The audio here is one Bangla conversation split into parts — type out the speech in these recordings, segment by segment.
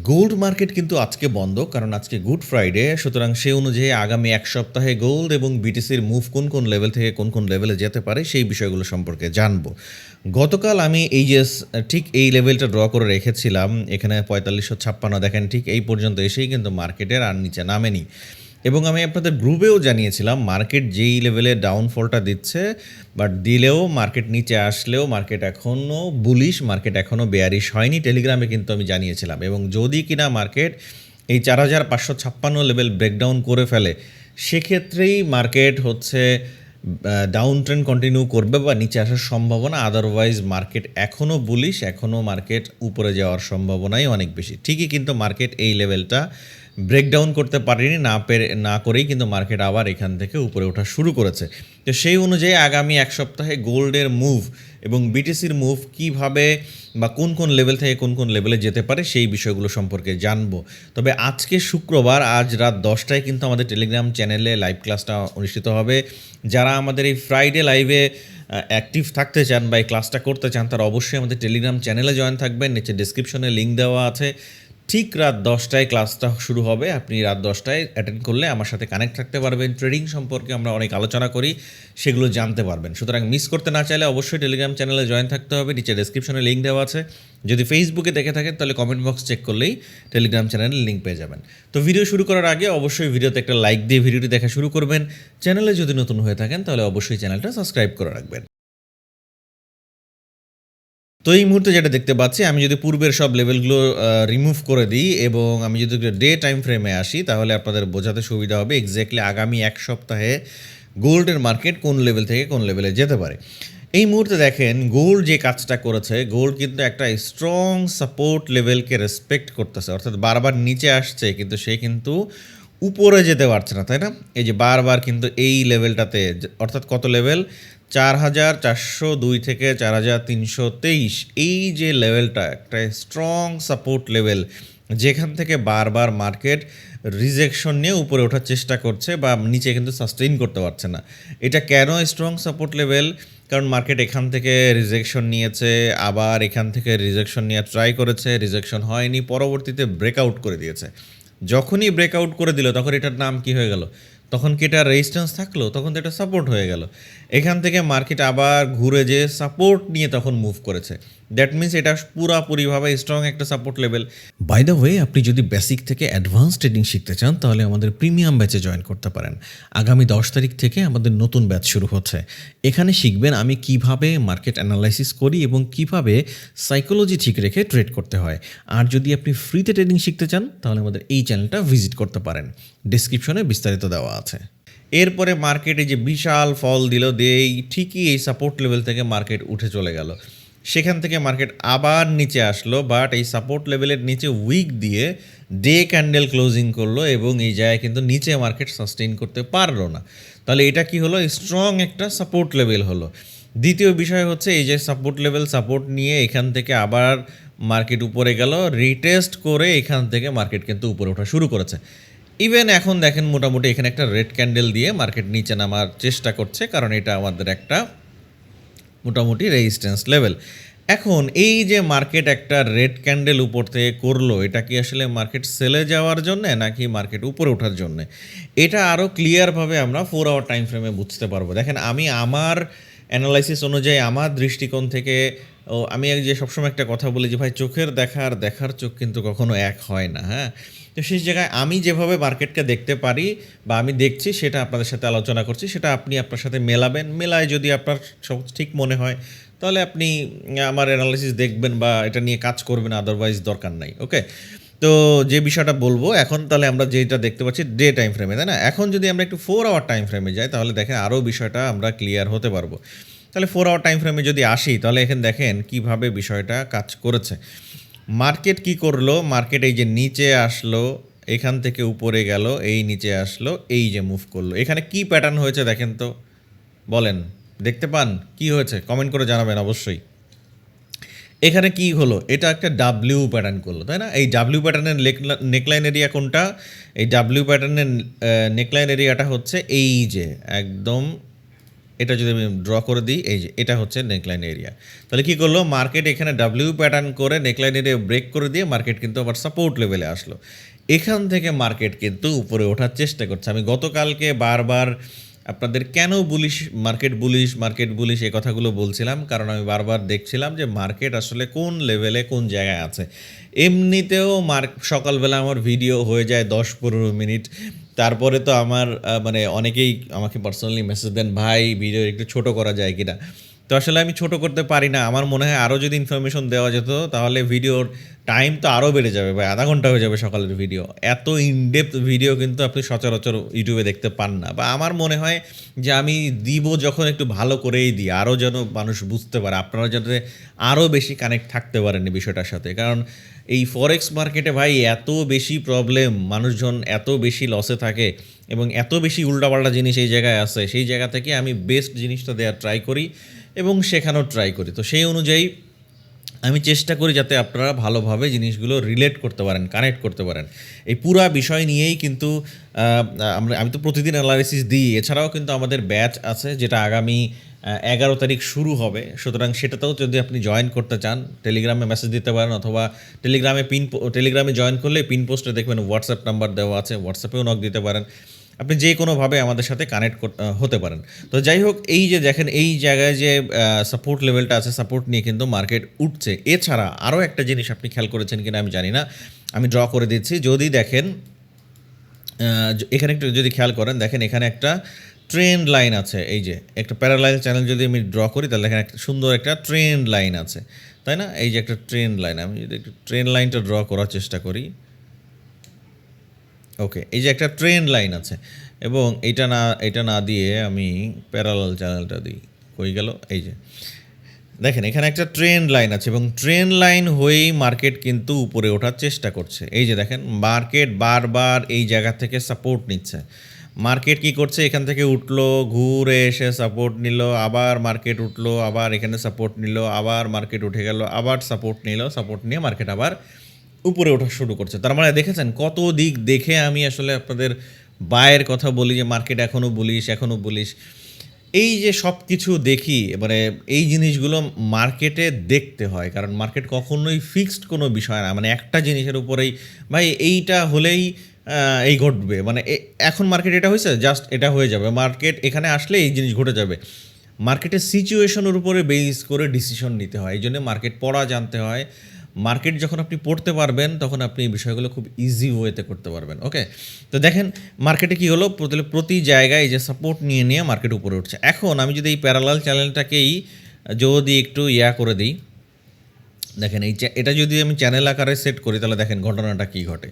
গোল্ড মার্কেট কিন্তু আজকে বন্ধ, কারণ আজকে গুড ফ্রাইডে। সুতরাং সেই অনুযায়ী আগামী এক সপ্তাহে গোল্ড এবং বিটিসির মুভ কোন কোন লেভেল থেকে কোন কোন লেভেলে যেতে পারে সেই বিষয়গুলো সম্পর্কে জানবো। গতকাল আমি এই যে ঠিক এই লেভেলটা ড্র করে রেখেছিলাম, এখানে 4556 দেখেন, ঠিক এই পর্যন্ত এসেই কিন্তু মার্কেটের আর নিচে নামেনি। এবং আমি আপনাদের গ্রুপেও জানিয়েছিলাম মার্কেট যেই লেভেলে ডাউনফলটা দিচ্ছে, বাট দিলেও মার্কেট নিচে আসলেও মার্কেট এখনও বুলিশ, মার্কেট এখনও বেয়ারিশ হয়নি। টেলিগ্রামে কিন্তু আমি জানিয়েছিলাম। এবং যদি কিনা মার্কেট এই 4556 লেভেল ব্রেকডাউন করে ফেলে, সেক্ষেত্রেই মার্কেট হচ্ছে ডাউন ট্রেন্ড কন্টিনিউ করবে বা নিচে আসার সম্ভাবনা। আদারওয়াইজ মার্কেট এখনও বুলিশ, এখনও মার্কেট উপরে যাওয়ার সম্ভাবনাই অনেক বেশি। ঠিকই কিন্তু মার্কেট এই লেভেলটা ব্রেকডাউন করতে পারেনি, না করেই কিন্তু মার্কেট আবার এখান থেকে উপরে ওঠা শুরু করেছে। তো সেই অনুযায়ী আগামী এক সপ্তাহে গোল্ডের মুভ এবং বিটিসির মুভ কীভাবে বা কোন কোন লেভেল থেকে কোন কোন লেভেলে যেতে পারে সেই বিষয়গুলো সম্পর্কে জানবো। তবে আজকে শুক্রবার, আজ রাত 10টায় কিন্তু আমাদের টেলিগ্রাম চ্যানেলে লাইভ ক্লাসটা অনুষ্ঠিত হবে। যারা আমাদের এই ফ্রাইডে লাইভে অ্যাক্টিভ থাকতে চান বা এই ক্লাসটা করতে চান, তারা অবশ্যই আমাদের টেলিগ্রাম চ্যানেলে জয়েন থাকবেন। নিচে ডিসক্রিপশনে লিঙ্ক দেওয়া আছে। ঠিক রাত 10টায় ক্লাসটা শুরু হবে। আপনি রাত 10টায় অ্যাটেন্ড করলে আমার সাথে কানেক্ট থাকতে পারবেন। ট্রেডিং সম্পর্কে আমরা অনেক আলোচনা করি, সেগুলো জানতে পারবেন। সুতরাং মিস করতে না চাইলে অবশ্যই টেলিগ্রাম চ্যানেলে জয়েন থাকতে হবে। নিচে ডেসক্রিপশনে লিঙ্ক দেওয়া আছে। যদি ফেসবুকে দেখে থাকেন তাহলে কমেন্ট বক্স চেক করলেই টেলিগ্রাম চ্যানেলের লিঙ্ক পেয়ে যাবেন। তো ভিডিও শুরু করার আগে অবশ্যই ভিডিওতে একটা লাইক দিয়ে ভিডিওটি দেখা শুরু করবেন। চ্যানেলে যদি নতুন হয়ে থাকেন তাহলে অবশ্যই চ্যানেলটা সাবস্ক্রাইব করে রাখবেন। তো এই মুহূর্তে যেটা দেখতে পাচ্ছি, আমি যদি পূর্বের সব লেভেলগুলো রিমুভ করে দিই এবং আমি যদি ডে টাইম ফ্রেমে আসি, তাহলে আপনাদের বোঝাতে সুবিধা হবে এক্স্যাক্টলি আগামী এক সপ্তাহে গোল্ডের মার্কেট কোন লেভেল থেকে কোন লেভেলে যেতে পারে। এই মুহূর্তে দেখেন গোল্ড যে কাজটা করেছে, গোল্ড কিন্তু একটা স্ট্রং সাপোর্ট লেভেলকে রেসপেক্ট করতেছে, অর্থাৎ বারবার নিচে আসছে কিন্তু সে কিন্তু উপরে যেতে পারছে না, তাই না? এই যে বারবার কিন্তু এই লেভেলটাতে, অর্থাৎ কত লেভেল, 4402 থেকে 4323, এই যে লেভেলটা একটা স্ট্রং সাপোর্ট লেভেল, যেখান থেকে বারবার মার্কেট রিজেকশন নিয়ে উপরে ওঠার চেষ্টা করছে বা নিচে কিন্তু সাস্টেইন করতে পারছে না। এটা কেন স্ট্রং সাপোর্ট লেভেল? কারণ মার্কেট এখান থেকে রিজেকশন নিয়েছে, আবার এখান থেকে রিজেকশন নিয়ে ট্রাই করেছে, রিজেকশন হয়নি, পরবর্তীতে ব্রেকআউট করে দিয়েছে। যখনই ব্রেকআউট করে দিল তখন এটার নাম কি হয়ে গেল? তখন কি এটা রেজিস্ট্যান্স থাকলো? তখন তো এটা সাপোর্ট হয়ে গেল। এখান থেকে মার্কেট আবার ঘুরে যে সাপোর্ট নিয়ে তখন মুভ করেছে। দ্যাট মিনস এটা পুরাপুরিভাবে স্ট্রং একটা support level. By the way, আপনি যদি বেসিক থেকে অ্যাডভান্স ট্রেডিং শিখতে চান তাহলে আমাদের প্রিমিয়াম ব্যাচে জয়েন করতে পারেন। আগামী 10 তারিখ থেকে আমাদের নতুন ব্যাচ শুরু হচ্ছে। এখানে শিখবেন আমি কিভাবে মার্কেট অ্যানালাইসিস করি এবং কিভাবে সাইকোলজি ঠিক রেখে ট্রেড করতে হয়। আর যদি আপনি ফ্রিতে ট্রেডিং শিখতে চান তাহলে আমাদের এই চ্যানেলটা ভিজিট করতে পারেন। ডেসক্রিপশনে বিস্তারিত দেওয়া আছে। এরপরে মার্কেটে যে বিশাল ফল দিল, দিয়েই ঠিকই এই সাপোর্ট লেভেল থেকে মার্কেট উঠে চলে গেল। সেখান থেকে মার্কেট আবার নিচে আসলো, বাট এই সাপোর্ট লেভেলের নিচে উইক দিয়ে ডে ক্যান্ডেল ক্লোজিং করলো এবং এই জায়গায় কিন্তু নিচে মার্কেট সাস্টেইন করতে পারলো না। তাহলে এটা কি হলো? স্ট্রং একটা সাপোর্ট লেভেল হলো। দ্বিতীয় বিষয় হচ্ছে এই যে সাপোর্ট লেভেল, সাপোর্ট নিয়ে এখান থেকে আবার মার্কেট উপরে গেল, রিটেস্ট করে এখান থেকে মার্কেট কিন্তু উপরে ওঠা শুরু করেছে। ইভেন এখন দেখেন মোটামুটি এখানে একটা রেড ক্যান্ডেল দিয়ে মার্কেট নিচে নামার চেষ্টা করছে, কারণ এটা আমাদের একটা মোটামুটি রেজিস্ট্যান্স লেভেল। এখন এই যে মার্কেট একটা রেড ক্যান্ডেল উপর থেকে করলো, এটা কি আসলে মার্কেট সেলে যাওয়ার জন্য নাকি মার্কেট উপরে ওঠার জন্য? এটা আরও ক্লিয়ারভাবে আমরা 4 আওয়ার টাইম ফ্রেমে বুঝতে পারবো। দেখেন আমি আমার অ্যানালাইসিস অনুযায়ী, আমার দৃষ্টিকোণ থেকে, আমি যে সবসময় একটা কথা বলি যে ভাই, চোখের দেখা আর দেখার চোখ কিন্তু কখনো এক হয় না, হ্যাঁ? তো সেই জায়গায় আমি যেভাবে মার্কেটকে দেখতে পারি বা আমি দেখছি সেটা আপনাদের সাথে আলোচনা করছি, সেটা আপনি আপনার সাথে মেলাবেন। মেলায় যদি আপনার সব ঠিক মনে হয় তাহলে আপনি আমার অ্যানালাইসিস দেখবেন বা এটা নিয়ে কাজ করবেন, আদারওয়াইজ দরকার নাই। ওকে, তো যে বিষয়টা বলবো এখন, তাহলে আমরা যেটা দেখতে পাচ্ছি ডে টাইম ফ্রেমে, তাই না? এখন যদি আমরা একটু 4 আওয়ার টাইম ফ্রেমে যাই তাহলে দেখেন আরও বিষয়টা আমরা ক্লিয়ার হতে পারবো। তাহলে 4 আওয়ার টাইম ফ্রেমে যদি আসি তাহলে এখানে দেখেন কিভাবে বিষয়টা কাজ করেছে। মার্কেট কি করলো? মার্কেট এই যে নিচে আসলো, এখান থেকে উপরে গেল, এই নিচে আসলো, এই যে মুভ করলো। এখানে কি প্যাটার্ন হয়েছে দেখেন তো, বলেন, দেখতে পান কি হয়েছে? কমেন্ট করে জানাবেন অবশ্যই। এখানে কি হলো? এটা একটা ডাব্লিউ প্যাটার্ন করলো, তাই না? এই ডাব্লিউ প্যাটার্নের নেকলাইন এরিয়া কোনটা? এই ডাব্লিউ প্যাটার্নের নেকলাইন এরিয়াটা হচ্ছে এই যে একদম এটা যদি আমি ড্র করে দিই, এই যে এটা হচ্ছে নেকলাইন এরিয়া। তাহলে কী করলো মার্কেট এখানে ডাব্লিউ প্যাটার্ন করে নেকলাইন এরিয়া ব্রেক করে দিয়ে মার্কেট কিন্তু আবার সাপোর্ট লেভেলে আসলো। এখান থেকে মার্কেট কিন্তু উপরে ওঠার চেষ্টা করছে। আমি গতকালকে বারবার আপনাদের কেন মার্কেট বুলিশ এই কথাগুলো বলছিলাম, কারণ আমি বারবার দেখছিলাম যে মার্কেট আসলে কোন লেভেলে কোন জায়গায় আছে। এমনিতেও সকালবেলা আমার ভিডিও হয়ে যায় 10-15 মিনিট, তারপরে তো আমার মানে অনেকেই আমাকে পার্সোনালি মেসেজ দেন, ভাই ভিডিও একটু ছোট করা যায় কিনা। তো আসলে আমি ছোট করতে পারি না। আমার মনে হয় আরও যদি ইনফরমেশন দেওয়া যেত তাহলে ভিডিওর টাইম তো আরও বেড়ে যাবে ভাই, আধা ঘন্টা হয়ে যাবে সকালের ভিডিও। এত ইনডেপথ ভিডিও কিন্তু আপনি সচরাচর ইউটিউবে দেখতে পান না, বা আমার মনে হয় যে আমি দিব যখন একটু ভালো করেই দিই, আরও যেন মানুষ বুঝতে পারে, আপনারা যাতে আরও বেশি কানেক্ট থাকতে পারেন এই বিষয়টার সাথে। কারণ এই ফরেক্স মার্কেটে ভাই এত বেশি প্রবলেম, মানুষজন এত বেশি লসে থাকে এবং এত বেশি উল্টাপাল্টা জিনিস এই জায়গায় আছে, সেই জায়গা থেকে আমি বেস্ট জিনিসটা দেওয়ার ট্রাই করি এবং শেখানোর ট্রাই করি। তো সেই অনুযায়ী আমি চেষ্টা করি যাতে আপনারা ভালোভাবে জিনিসগুলো রিলেট করতে পারেন, কানেক্ট করতে পারেন। এই পুরা বিষয় নিয়েই কিন্তু আমি তো প্রতিদিন অ্যানালাইসিস দিই। এছাড়াও কিন্তু আমাদের ব্যাচ আছে যেটা আগামী 11 তারিখ শুরু হবে। সুতরাং সেটাতেও যদি আপনি জয়েন করতে চান টেলিগ্রামে মেসেজ দিতে পারেন, অথবা টেলিগ্রামে জয়েন করলে পিন পোস্টে দেখবেন হোয়াটসঅ্যাপ নাম্বার দেওয়া আছে, হোয়াটসঅ্যাপেও নক দিতে পারেন। আপনি যে কোনোভাবে আমাদের সাথে কানেক্ট হতে পারেন। তো যাই হোক, এই যে দেখেন এই জায়গায় যে সাপোর্ট লেভেলটা আছে, সাপোর্ট নিয়ে কিন্তু মার্কেট উঠছে। এছাড়া আরও একটা জিনিস আপনি খেয়াল করেছেন কিনা আমি জানি না, আমি ড্র করে দিচ্ছি। যদি দেখেন এখানে একটু যদি খেয়াল করেন, দেখেন এখানে একটা ট্রেন্ড লাইন আছে। এই যে একটা প্যারালাল চ্যানেল যদি আমি ড্র করি তাহলে এখানে একটা সুন্দর একটা ট্রেন্ড লাইন আছে, তাই না? এই যে একটা ট্রেন্ড লাইন, আমি যদি একটু ট্রেন্ড লাইনটা ড্র করার চেষ্টা করি। ওকে, এই যে একটা ট্রেন্ড লাইন আছে এবং এটা না দিয়ে আমি প্যারালাল চ্যানেলটা দিই, কই গেল? এই যে দেখেন এখানে একটা ট্রেন্ড লাইন আছে এবং ট্রেন্ড লাইন হয়েই মার্কেট কিন্তু উপরে ওঠার চেষ্টা করছে। এই যে দেখেন মার্কেট বারবার এই জায়গা থেকে সাপোর্ট নিচ্ছে। মার্কেট কি করছে, এখান থেকে উঠলো, ঘুরে এসে সাপোর্ট নিল, আবার মার্কেট উঠলো, আবার এখানে সাপোর্ট নিল, আবার মার্কেট উঠে গেল, আবার সাপোর্ট নিল, সাপোর্ট নিয়ে মার্কেট আবার উপরে ওঠা শুরু করছে। তার মানে দেখেছেন কত দিক দেখে আমি আসলে আপনাদের বায়ের কথা বলি যে মার্কেট এখনও বলিস। এই যে সব কিছু দেখি, মানে এই জিনিসগুলো মার্কেটে দেখতে হয়, কারণ মার্কেট কখনোই ফিক্সড কোনো বিষয় না। মানে একটা জিনিসের উপরেই ভাই এইটা হলেই এই ঘটবে, মানে এখন মার্কেট এটা হয়েছে, জাস্ট এটা হয়ে যাবে, মার্কেট এখানে আসলে এই জিনিস ঘটে যাবে। মার্কেটের সিচুয়েশনের উপরে বেস করে ডিসিশন নিতে হয়। এই জন্য মার্কেট পড়া জানতে হয়। মার্কেট যখন আপনি পড়তে পারবেন তখন আপনি এই বিষয়গুলো খুব ইজি ওয়েতে করতে পারবেন। ওকে, তো দেখেন মার্কেটে কী হলো, প্রতি জায়গায় যে সাপোর্ট নিয়ে মার্কেট উপরে উঠছে। এখন আমি যদি এই প্যারালাল চ্যানেলটাকেই যদি একটু করে দিই, দেখেন এটা যদি আমি চ্যানেল আকারে সেট করি তাহলে দেখেন ঘটনাটা কী ঘটে।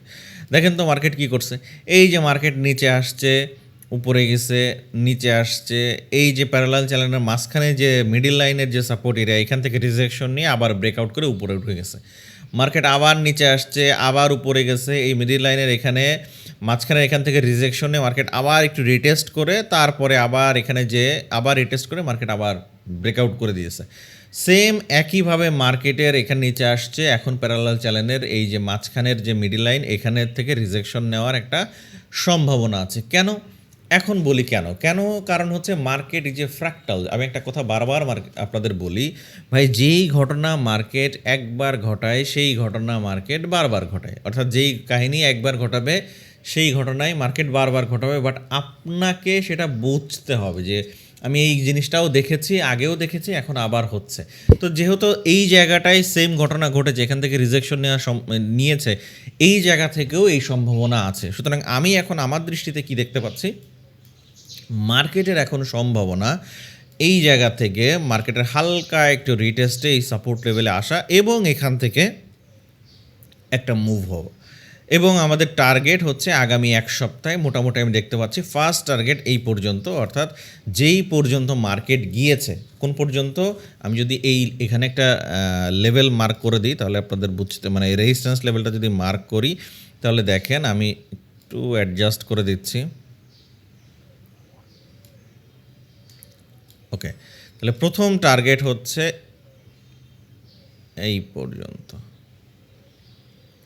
দেখেন তো মার্কেট কী করছে, এই যে মার্কেট নিচে আসছে, উপরে গেছে, নিচে আসছে, এই যে প্যারালাল চ্যানেলের মাঝখানে যে মিডিল লাইনের যে সাপোর্ট এরিয়া, এখান থেকে রিজেকশন নিয়ে আবার ব্রেকআউট করে উপরে উঠে গেছে। মার্কেট আবার নিচে আসছে, আবার উপরে গেছে, এই মিডিল লাইনের এখানে মাঝখানে এখান থেকে রিজেকশন নিয়ে মার্কেট আবার একটু রিটেস্ট করে, তারপরে আবার এখানে যে আবার রিটেস্ট করে মার্কেট আবার ব্রেকআউট করে দিয়েছে। সেম একইভাবে মার্কেটের এখানে নিচে আসছে, এখন প্যারালাল চ্যানেলের এই যে মাঝখানের যে মিডিল লাইন, এখানের থেকে রিজেকশন নেওয়ার একটা সম্ভাবনা আছে। কেন? এখন বলি কেন, কারণ হচ্ছে মার্কেট এই যে ফ্র্যাক্টাল, আমি একটা কথা বারবার আপনাদের বলি, ভাই যেই ঘটনা মার্কেট একবার ঘটায় সেই ঘটনা মার্কেট বারবার ঘটায়। অর্থাৎ যেই কাহিনী একবার ঘটাবে সেই ঘটনাই মার্কেট বারবার ঘটাবে, বাট আপনাকে সেটা বুঝতে হবে যে আমি এই জিনিসটাও দেখেছি, আগেও দেখেছি, এখন আবার হচ্ছে। তো যেহেতু এই জায়গাটায় সেম ঘটনা ঘটেছে, এখান থেকে রিজেকশন নিয়েছে, এই জায়গা থেকেও এই সম্ভাবনা আছে। সুতরাং আমি এখন আমার দৃষ্টিতে কি দেখতে পাচ্ছি, মার্কেটের এখন সম্ভাবনা এই জায়গা থেকে মার্কেটের হালকা একটু রিটেস্টে এই সাপোর্ট লেভেলে আসা এবং এখান থেকে একটা মুভ হওয়া। এবং আমাদের টার্গেট হচ্ছে আগামী এক সপ্তাহে মোটামুটি আমি দেখতে পাচ্ছি ফার্স্ট টার্গেট এই পর্যন্ত, অর্থাৎ যেই পর্যন্ত মার্কেট গিয়েছে, কোন পর্যন্ত, আমি যদি এখানে একটা লেভেল মার্ক করে দিই তাহলে আপনাদের বুঝতে, মানে রেজিস্ট্যান্স লেভেলটা যদি মার্ক করি তাহলে দেখেন, আমি একটু অ্যাডজাস্ট করে দিচ্ছি। ওকে, তাহলে প্রথম টার্গেট হচ্ছে এই পর্যন্ত,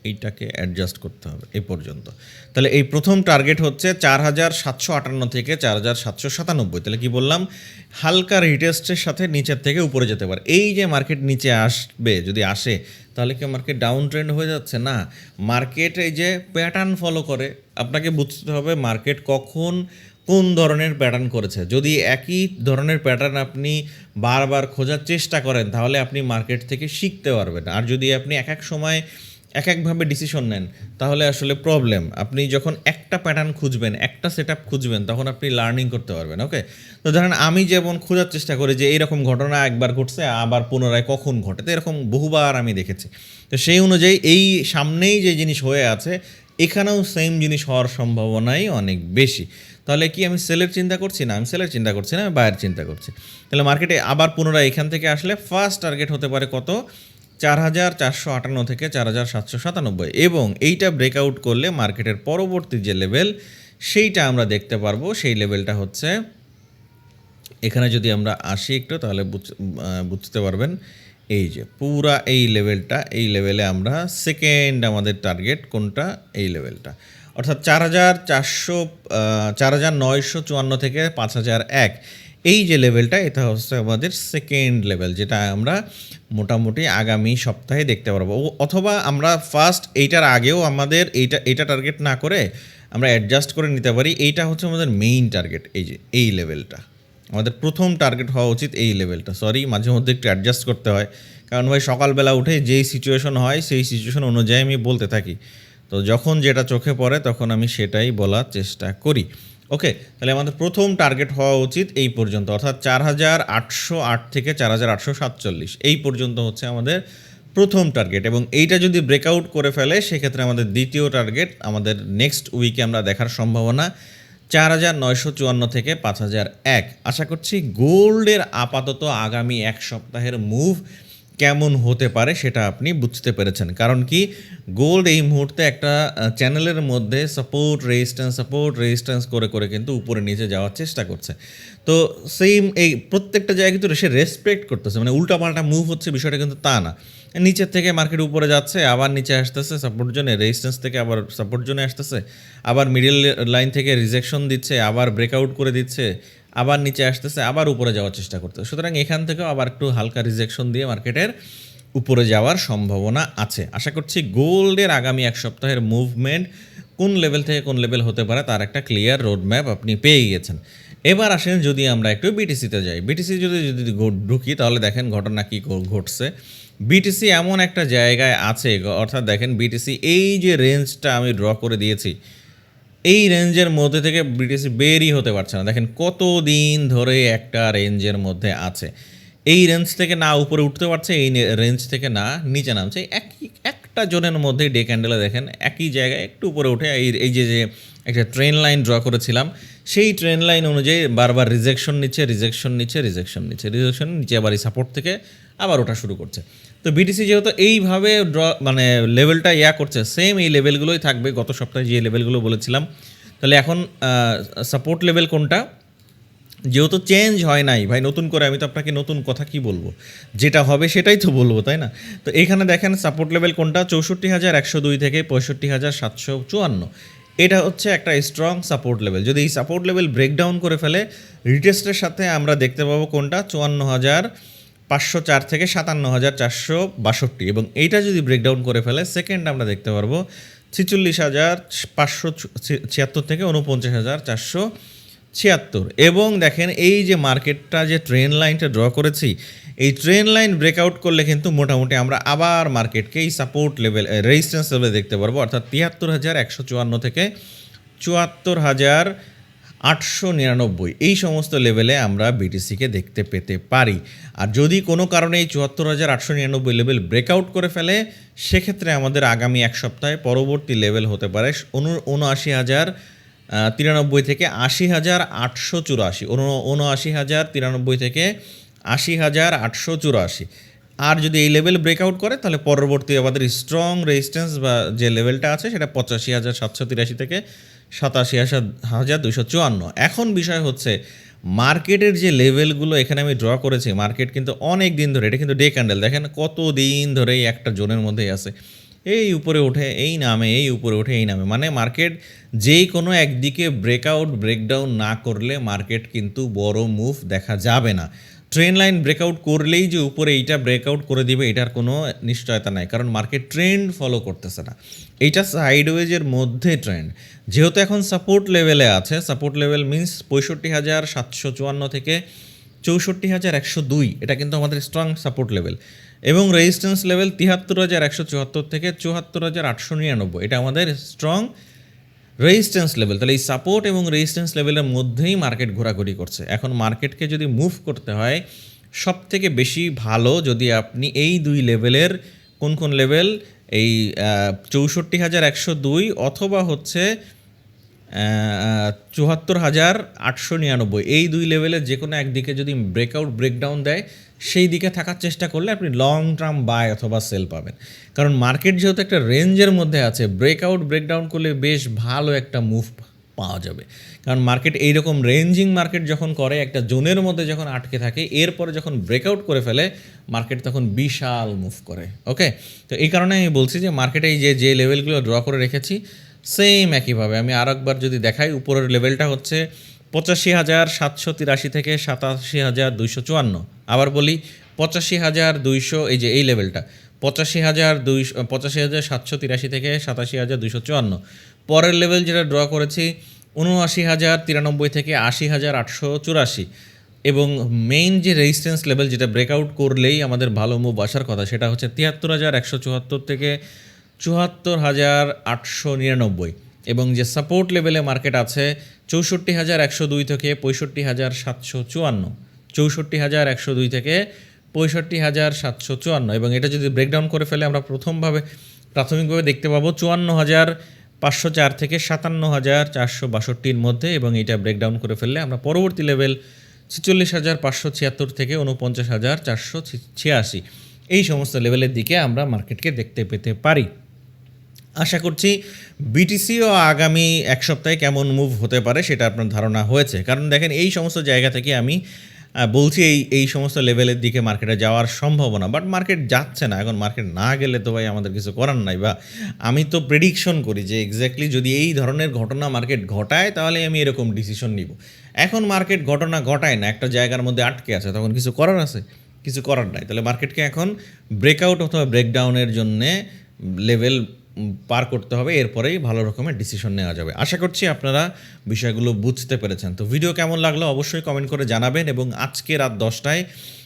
এইটাকে অ্যাডজাস্ট করতে হবে এই পর্যন্ত। তাহলে এই প্রথম টার্গেট হচ্ছে 4758 থেকে 4797। তাহলে কি বললাম, হালকা রিটেস্টের সাথে নিচের থেকে উপরে যেতে পারে। এই যে মার্কেট নিচে আসবে, যদি আসে তাহলে কি মার্কেট ডাউন ট্রেন্ড হয়ে যাচ্ছে? না, মার্কেট এই যে প্যাটার্ন ফলো করে, আপনাকে বুঝতে হবে মার্কেট কখন কোন ধরনের প্যাটার্ন করেছে। যদি একই ধরনের প্যাটার্ন আপনি বারবার খোঁজার চেষ্টা করেন তাহলে আপনি মার্কেট থেকে শিখতে পারবেন। আর যদি আপনি এক এক সময় এক একভাবে ডিসিশন নেন তাহলে আসলে প্রবলেম। আপনি যখন একটা প্যাটার্ন খুঁজবেন, একটা সেট আপ খুঁজবেন, তখন আপনি লার্নিং করতে পারবেন। ওকে, তো ধরেন আমি যেমন খোঁজার চেষ্টা করি যে এইরকম ঘটনা একবার ঘটছে আবার পুনরায় কখন ঘটে, তো এরকম বহুবার আমি দেখেছি। তো সেই অনুযায়ী এই সামনেই যে জিনিস হয়ে আছে এখানেও সেম জিনিস হওয়ার সম্ভাবনাই অনেক বেশি। তাহলে কি আমি সেলের চিন্তা করছি? না, আমি সেলের চিন্তা করছি না, আমি বায়ের চিন্তা করছি। তাহলে মার্কেটে আবার পুনরায় এখান থেকে আসলে ফার্স্ট টার্গেট হতে পারে কত? 4458 থেকে 4797, এবং এইটা ব্রেকআউট করলে মার্কেটের পরবর্তী যে লেভেল সেইটা আমরা দেখতে পারবো। সেই লেভেলটা হচ্ছে এখানে যদি আমরা আসি একটু তাহলে বুঝতে পারবেন। এই যে পুরা এই লেভেলটা, এই লেভেলে আমরা সেকেন্ড আমাদের টার্গেট কোনটা? এই লেভেলটা, অর্থাৎ 4954 থেকে 5001, এই যে লেভেলটা এটা হচ্ছে আমাদের সেকেন্ড লেভেল, যেটা আমরা মোটামুটি আগামী সপ্তাহে দেখতে পারবো। অথবা আমরা ফার্স্ট এইটার আগেও আমাদের এইটা টার্গেট না করে আমরা অ্যাডজাস্ট করে নিতে পারি। এইটা হচ্ছে আমাদের মেইন টার্গেট। এই যে এই লেভেলটা আমাদের প্রথম টার্গেট হওয়া উচিত, এই লেভেলটা। সরি, মাঝে মধ্যে একটু অ্যাডজাস্ট করতে হয়, কারণ ভাই সকালবেলা উঠে যেই সিচুয়েশন হয় সেই সিচুয়েশন অনুযায়ী আমি বলতে থাকি। তো যখন যেটা চোখে পড়ে তখন আমি সেটাই বলার চেষ্টা করি। ওকে, তাহলে আমাদের প্রথম টার্গেট হওয়া উচিত এই পর্যন্ত, অর্থাৎ 4808 থেকে 4847, এই পর্যন্ত হচ্ছে আমাদের প্রথম টার্গেট। এবং এইটা যদি ব্রেকআউট করে ফেলে সেক্ষেত্রে আমাদের দ্বিতীয় টার্গেট আমাদের নেক্সট উইকে আমরা দেখার সম্ভাবনা 4954 থেকে 5001। আশা করছি গোল্ডের আপাতত আগামী এক সপ্তাহের মুভ কেমন হতে পারে সেটা আপনি বুঝতে পেরেছেন। কারণ কি, গোল্ড এই মুহূর্তে একটা চ্যানেলের মধ্যে সাপোর্ট রেজিস্ট্যান্স করে করে কিন্তু উপরে নিচে যাওয়ার চেষ্টা করছে। তো সেম এই প্রত্যেকটা জায়গায় কিন্তু সে রেসপেক্ট করতেছে, মানে উল্টাপাল্টা মুভ হচ্ছে বিষয়টা কিন্তু তা না। নিচের থেকে মার্কেট উপরে যাচ্ছে, আবার নিচে আসতেছে সাপোর্ট জোনে, রেজিস্ট্যান্স থেকে আবার সাপোর্ট জোনে আসতেছে, আবার মিডল লাইন থেকে রিজেকশন দিচ্ছে, আবার ব্রেকআউট করে দিচ্ছে, আবার নিচে আসতেছে, আবার উপরে যাওয়ার চেষ্টা করতেছে। সুতরাং এখান থেকেও আবার একটু হালকা রিজেকশন দিয়ে মার্কেটের উপরে যাওয়ার সম্ভাবনা আছে। আশা করছি গোল্ডের আগামী এক সপ্তাহের মুভমেন্ট কোন লেভেল থেকে কোন লেভেল হতে পারে তার একটা ক্লিয়ার রোডম্যাপ আপনি পেয়ে গেছেন। এবার আসেন যদি আমরা একটু বিটিসিতে যাই। বিটিসি যদি ঢুকি তাহলে দেখেন ঘটনা কী ঘটছে। বিটিসি এমন একটা জায়গায় আছে, অর্থাৎ দেখেন বিটিসি এই যে রেঞ্জটা আমি ড্র করে দিয়েছি, এই রেঞ্জের মধ্যে থেকে বিটিসি বেরই হতে পারছে না। দেখেন কত দিন ধরে একটা রেঞ্জের মধ্যে আছে, এই রেঞ্জ থেকে না উপরে উঠতে পারছে, এই রেঞ্জ থেকে না নিচে নামছে। একটা জোনের মধ্যে ডে ক্যান্ডেলে দেখেন একই জায়গায় একটু উপরে উঠে এই যে একটা ট্রেন লাইন ড্র করেছিলাম সেই ট্রেন লাইন অনুযায়ী বারবার রিজেকশন নিচ্ছে, আবার এই সাপোর্ট থেকে আবার ওঠা শুরু করছে। তো বিটিসি যেহেতু এইভাবে মানে লেভেলটা করছে, সেম এই লেভেলগুলোই থাকবে গত সপ্তাহে যে লেভেলগুলো বলেছিলাম। তাহলে এখন সাপোর্ট লেভেল কোনটা? যেহেতু চেঞ্জ হয় নাই ভাই নতুন করে, আমি তো আপনাকে নতুন কথা কি বলবো, যেটা হবে সেটাই তো বলবো, তাই না? তো এখানে দেখেন সাপোর্ট লেভেল কোনটা? 64,102 থেকে 65,754, এটা হচ্ছে একটা স্ট্রং সাপোর্ট লেভেল। যদি এই সাপোর্ট লেভেল ব্রেকডাউন করে ফেলে রিটেস্টের সাথে আমরা দেখতে পাবো কোনটা? 54,504 থেকে 57,462, এবং এইটা যদি ব্রেকডাউন করে ফেলে সেকেন্ড আমরা দেখতে পারবো 46,576 থেকে 49,476। এবং দেখেন এই যে মার্কেটটা যে ট্রেন লাইনটা ড্র করেছি, এই ট্রেন লাইন ব্রেকআউট করলে কিন্তু মোটামুটি আমরা আবার মার্কেটকে এই সাপোর্ট লেভেল রেজিস্ট্যান্স লেভেল দেখতে পারবো, অর্থাৎ 73,154 থেকে 74,899, এই সমস্ত লেভেলে আমরা বিটিসিকে দেখতে পেতে পারি। আর যদি কোনো কারণে এই 74,899 লেভেল ব্রেকআউট করে ফেলে সেক্ষেত্রে আমাদের আগামী এক সপ্তাহে পরবর্তী লেভেল হতে পারে 79,093 থেকে 80,884, 79,093 থেকে 80,884। আর যদি এই লেভেল ব্রেকআউট করে তাহলে পরবর্তী আমাদের স্ট্রং রেজিস্ট্যান্স বা যে লেভেলটা আছে সেটা 85,783 থেকে 87,254। এখন বিষয় হচ্ছে মার্কেটের যে লেভেলগুলো এখানে আমি ড্র করেছি, মার্কেট কিন্তু অনেক দিন ধরে, এটা কিন্তু ডে ক্যান্ডেল, দেখেন কত দিন ধরেই একটা জোনের মধ্যেই আছে। এই উপরে ওঠে এই নামে, এই উপরে ওঠে এই নামে, মানে মার্কেট যেই কোনো একদিকে ব্রেকআউট ব্রেকডাউন না করলে মার্কেট কিন্তু বড় মুভ দেখা যাবে না। ট্রেন লাইন ব্রেকআউট করলেই যে উপরে এইটা ব্রেকআউট করে দিবে এটার কোনো নিশ্চয়তা নাই, কারণ মার্কেট ট্রেন্ড ফলো করতেছে না, এইটা সাইডওয়েজের মধ্যে ট্রেন্ড। যেহেতু এখন সাপোর্ট লেভেলে আছে, সাপোর্ট লেভেল মিনস 65,754 থেকে 64,102, এটা কিন্তু আমাদের স্ট্রং সাপোর্ট লেভেল, এবং রেজিস্ট্যান্স লেভেল 73,174 থেকে 74,899, এটা আমাদের স্ট্রং রেজিস্ট্যান্স লেভেল। তাহলে এই সাপোর্ট এবং রেজিস্ট্যান্স লেভেলের মধ্যেই মার্কেট ঘোরাঘুরি করছে। এখন মার্কেটকে যদি মুভ করতে হয় সব থেকে বেশি ভালো যদি আপনি এই দুই লেভেলের কোন কোন লেভেল, এই 64,102 অথবা হচ্ছে 74,899, এই দুই লেভেলের যে কোনো একদিকে যদি ব্রেকআউট ব্রেকডাউন দেয় সেই দিকে থাকার চেষ্টা করলে আপনি লং টার্ম বাই অথবা সেল পাবেন। কারণ মার্কেট যেহেতু একটা রেঞ্জের মধ্যে আছে, ব্রেকআউট ব্রেকডাউন করলে বেশ ভালো একটা মুভ পাওয়া যাবে। কারণ মার্কেট এইরকম রেঞ্জিং মার্কেট যখন করে, একটা জোনের মধ্যে যখন আটকে থাকে, এরপরে যখন ব্রেকআউট করে ফেলে মার্কেট তখন বিশাল মুভ করে। ওকে, তো এই কারণে আমি বলছি যে মার্কেটে এই যে লেভেলগুলো ড্র করে রেখেছি সেম একইভাবে আমি আর একবার যদি দেখাই, উপরের লেভেলটা হচ্ছে 85,783 থেকে 87,254। আবার বলি 85,200, এই যে এই লেভেলটা 85,783 থেকে 87,254। পরের লেভেল যেটা ড্র করেছি 79,093 থেকে 80,884, এবং মেইন যে রেজিস্ট্যান্স লেভেল যেটা ব্রেকআউট করলেই আমাদের ভালো মুভ আসার কথা সেটা হচ্ছে 73,174 থেকে 74,899, এবং যে সাপোর্ট লেভেলে মার্কেট আছে 64,102 থেকে 65,754, 64,102 থেকে 65,754, এবং এটা যদি ব্রেকডাউন করে ফেলে আমরা প্রাথমিকভাবে দেখতে পাবো 54,504 থেকে 57,462 মধ্যে, এবং এটা ব্রেকডাউন করে ফেললে আমরা পরবর্তী লেভেল 46,576 থেকে 49,486, এই সমস্ত লেভেলের দিকে আমরা মার্কেটকে দেখতে পেতে পারি। আশা করছি বিটিসিও আগামী এক সপ্তাহে কেমন মুভ হতে পারে সেটা আপনার ধারণা হয়েছে। কারণ দেখেন এই সমস্ত জায়গা থেকে আমি বলছি এই সমস্ত লেভেলের দিকে মার্কেটে যাওয়ার সম্ভাবনা, বাট মার্কেট যাচ্ছে না। এখন মার্কেট না গেলে তো ভাই আমাদের কিছু করার নাই, বা আমি তো প্রেডিকশন করি যে এক্স্যাক্টলি যদি এই ধরনের ঘটনা মার্কেট ঘটায় তাহলে আমি এরকম ডিসিশন নিব। এখন মার্কেট ঘটনা ঘটায় না, একটা জায়গার মধ্যে আটকে আছে, তখন কিছু করার আছে? কিছু করার নাই। তাহলে মার্কেটকে এখন ব্রেকআউট অথবা ব্রেকডাউনের জন্যে লেভেল পার করতে হবে, এরপরেই ভালো রকমের ডিসিশন নেওয়া যাবে। আশা করছি আপনারা বিষয়গুলো বুঝতে পেরেছেন। তো ভিডিও কেমন লাগলো অবশ্যই কমেন্ট করে জানাবেন, এবং আজকে রাত 10টায়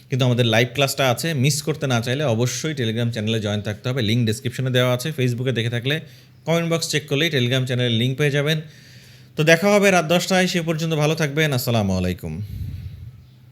কিন্তু আমাদের লাইভ ক্লাসটা আছে, মিস করতে না চাইলে অবশ্যই টেলিগ্রাম চ্যানেলে জয়েন থাকতে হবে। লিঙ্ক ডিসক্রিপশনে দেওয়া আছে, ফেসবুকে দেখে থাকলে কমেন্ট বক্স চেক করলেই টেলিগ্রাম চ্যানেলের লিঙ্ক পেয়ে যাবেন। তো দেখা হবে রাত 10টায়, সে পর্যন্ত ভালো থাকবেন। আসসালামু আলাইকুম।